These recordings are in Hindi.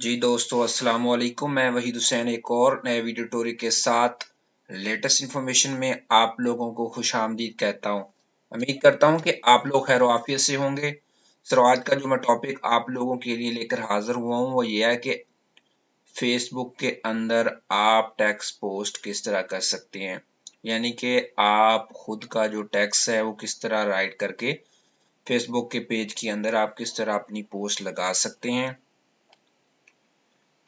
जी दोस्तों, अस्सलाम वालेकुम। मैं वहीद हुसैन एक और नए वीडियो ट्यूटोरियल के साथ लेटेस्ट इन्फॉर्मेशन में आप लोगों को खुशामदीद कहता हूं। उम्मीद करता हूं कि आप लोग खैर आफियत से होंगे। सर, आज का जो मैं टॉपिक आप लोगों के लिए लेकर हाजिर हुआ हूं वो ये है कि फेसबुक के अंदर आप टेक्स्ट पोस्ट किस तरह कर सकते हैं, यानी कि आप खुद का जो टेक्स्ट है वो किस तरह राइट करके फेसबुक के पेज के अंदर आप किस तरह अपनी पोस्ट लगा सकते हैं।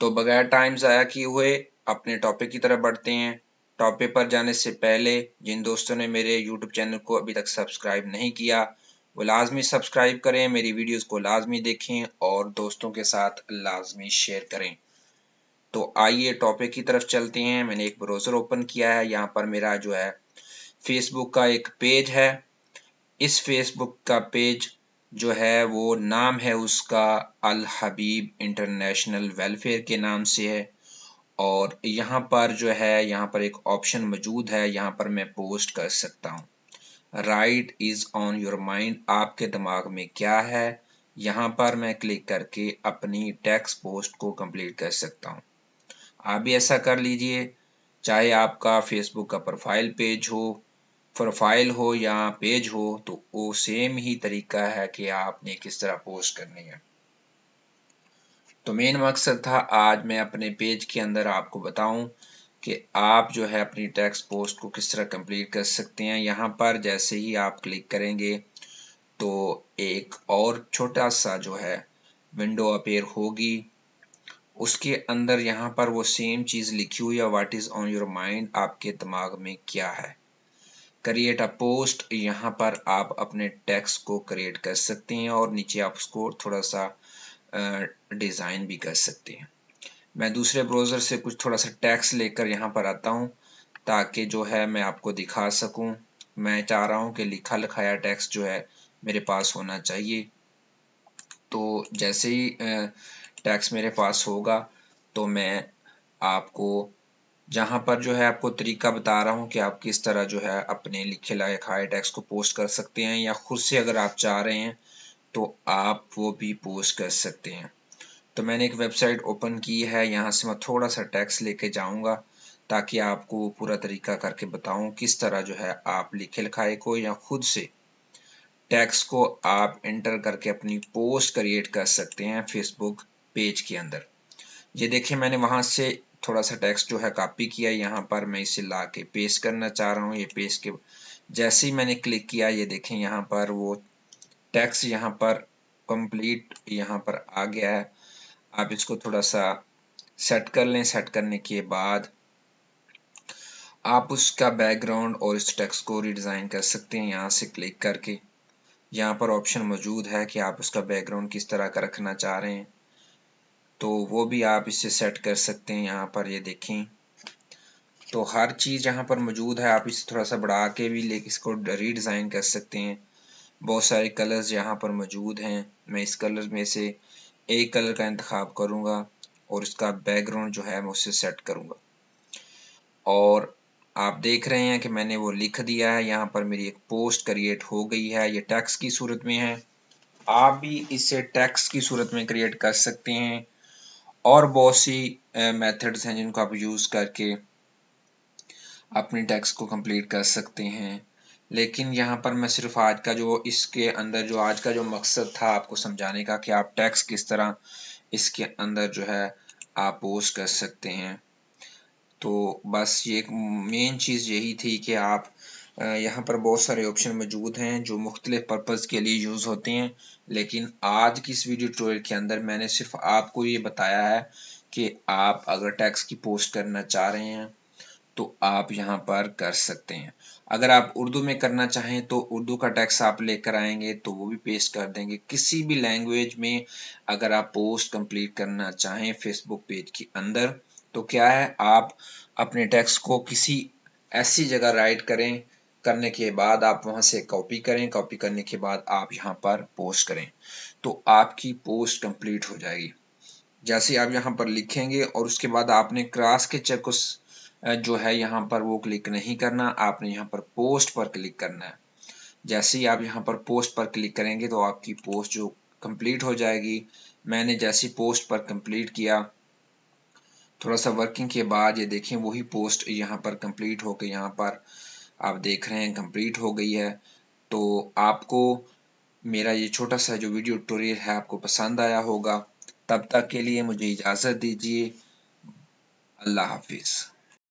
तो बगैर टाइम ज़ाया किए हुए अपने टॉपिक की तरफ बढ़ते हैं। टॉपिक पर जाने से पहले जिन दोस्तों ने मेरे यूट्यूब चैनल को अभी तक सब्सक्राइब नहीं किया वो लाजमी सब्सक्राइब करें, मेरी वीडियोस को लाजमी देखें और दोस्तों के साथ लाजमी शेयर करें। तो आइए टॉपिक की तरफ चलते हैं। मैंने एक ब्राउज़र ओपन किया है। यहाँ पर मेरा जो है फेसबुक का एक पेज है। इस फेसबुक का पेज जो है वो नाम है उसका अल हबीब इंटरनेशनल वेलफेयर के नाम से है। और यहाँ पर जो है यहाँ पर एक ऑप्शन मौजूद है, यहाँ पर मैं पोस्ट कर सकता हूँ। Right is on your mind, आपके दिमाग में क्या है, यहाँ पर मैं क्लिक करके अपनी टेक्स्ट पोस्ट को कंप्लीट कर सकता हूँ। आप भी ऐसा कर लीजिए, चाहे आपका फेसबुक का प्रोफाइल हो या पेज हो, तो वो सेम ही तरीका है कि आपने किस तरह पोस्ट करनी है। तो मेन मकसद था आज मैं अपने पेज के अंदर आपको बताऊं कि आप जो है अपनी टेक्स्ट पोस्ट को किस तरह कंप्लीट कर सकते हैं। यहाँ पर जैसे ही आप क्लिक करेंगे तो एक और छोटा सा जो है विंडो अपीयर होगी। उसके अंदर यहाँ पर वो सेम चीज़ लिखी हुई है, what is on your mind, आपके दिमाग में क्या है। क्रिएट अ पोस्ट, यहाँ पर आप अपने टेक्स्ट को क्रिएट कर सकते हैं और नीचे आप उसको थोड़ा सा डिज़ाइन भी कर सकते हैं। मैं दूसरे ब्राउज़र से कुछ थोड़ा सा टेक्स्ट लेकर यहाँ पर आता हूँ ताकि जो है मैं आपको दिखा सकूँ। मैं चाह रहा हूँ कि लिखा लिखाया टेक्स्ट जो है मेरे पास होना चाहिए। तो जैसे ही टेक्स्ट मेरे पास होगा तो मैं आपको जहाँ पर जो है आपको तरीका बता रहा हूँ कि आप किस तरह जो है अपने लिखे लिखाए टेक्स्ट को पोस्ट कर सकते हैं, या खुद से अगर आप चाह रहे हैं तो आप वो भी पोस्ट कर सकते हैं। तो मैंने एक वेबसाइट ओपन की है, यहाँ से मैं थोड़ा सा टेक्स्ट लेके जाऊँगा ताकि आपको पूरा तरीका करके बताऊँ किस तरह जो है आप लिखे लिखाए को या खुद से टेक्स्ट को आप एंटर करके अपनी पोस्ट क्रिएट कर सकते हैं फेसबुक पेज के अंदर। ये देखिए, मैंने वहां से थोड़ा सा टेक्स्ट जो है कॉपी किया, यहाँ पर मैं इसे ला के पेस्ट करना चाह रहा हूँ। ये पेस्ट के जैसे ही मैंने क्लिक किया, ये देखें यहाँ पर वो टेक्स्ट यहाँ पर कंप्लीट यहाँ पर आ गया है। आप इसको थोड़ा सा सेट कर लें। सेट करने के बाद आप उसका बैकग्राउंड और इस टेक्स्ट को रिडिज़ाइन कर सकते हैं यहाँ से क्लिक करके। यहाँ पर ऑप्शन मौजूद है कि आप उसका बैकग्राउंड किस तरह का रखना चाह रहे हैं, तो वो भी आप इससे सेट कर सकते हैं। यहाँ पर ये देखें तो हर चीज़ यहाँ पर मौजूद है। आप इसे थोड़ा सा बढ़ा के भी लेके इसको रीडिज़ाइन कर सकते हैं। बहुत सारे कलर्स यहाँ पर मौजूद हैं। मैं इस कलर में से एक कलर का इंतखाब करूँगा और इसका बैकग्राउंड जो है मैं उससे सेट करूँगा। और आप देख रहे हैं कि मैंने वो लिख दिया है। यहाँ पर मेरी एक पोस्ट क्रिएट हो गई है। ये टेक्स्ट की सूरत में है। आप भी इसे टेक्स्ट की सूरत में क्रिएट कर सकते हैं और बहुत सी मेथड्स हैं जिनको आप यूज़ करके अपनी टेक्स्ट को कंप्लीट कर सकते हैं। लेकिन यहाँ पर मैं सिर्फ आज का जो इसके अंदर जो आज का जो मकसद था आपको समझाने का कि आप टेक्स्ट किस तरह इसके अंदर जो है आप पोस्ट कर सकते हैं। तो बस ये एक मेन चीज़ यही थी कि आप यहाँ पर बहुत सारे ऑप्शन मौजूद हैं जो मुख्तलिफ पर्पज़ के लिए यूज़ होते हैं। लेकिन आज की इस वीडियो ट्यूटोरियल के अंदर मैंने सिर्फ आपको ये बताया है कि आप अगर टेक्स्ट की पोस्ट करना चाह रहे हैं तो आप यहाँ पर कर सकते हैं। अगर आप उर्दू में करना चाहें तो उर्दू का टेक्स्ट आप लेकर आएंगे तो वो भी पेस्ट कर देंगे। किसी भी लैंग्वेज में अगर आप पोस्ट कंप्लीट करना चाहें फेसबुक पेज के अंदर तो क्या है, आप अपने टेक्स्ट को किसी ऐसी जगह राइट करें, करने के बाद आप वहां से कॉपी करें, कॉपी करने के बाद आप यहाँ पर पोस्ट करें तो आपकी पोस्ट कंप्लीट हो जाएगी। जैसे आप यहाँ पर लिखेंगे और उसके बाद आपने क्रॉस के चेक को जो है यहाँ पर वो क्लिक नहीं करना, आपने यहाँ पर पोस्ट पर क्लिक करना है। जैसे ही आप यहाँ पर पोस्ट पर क्लिक करेंगे तो आपकी पोस्ट जो कंप्लीट हो जाएगी। मैंने जैसी पोस्ट पर कंप्लीट किया, थोड़ा सा वर्किंग के बाद ये देखें वही पोस्ट यहाँ पर कंप्लीट होकर यहाँ पर आप देख रहे हैं कंप्लीट हो गई है। तो आपको मेरा ये छोटा सा जो वीडियो ट्यूटोरियल है आपको पसंद आया होगा। तब तक के लिए मुझे इजाज़त दीजिए। अल्लाह हाफिज़।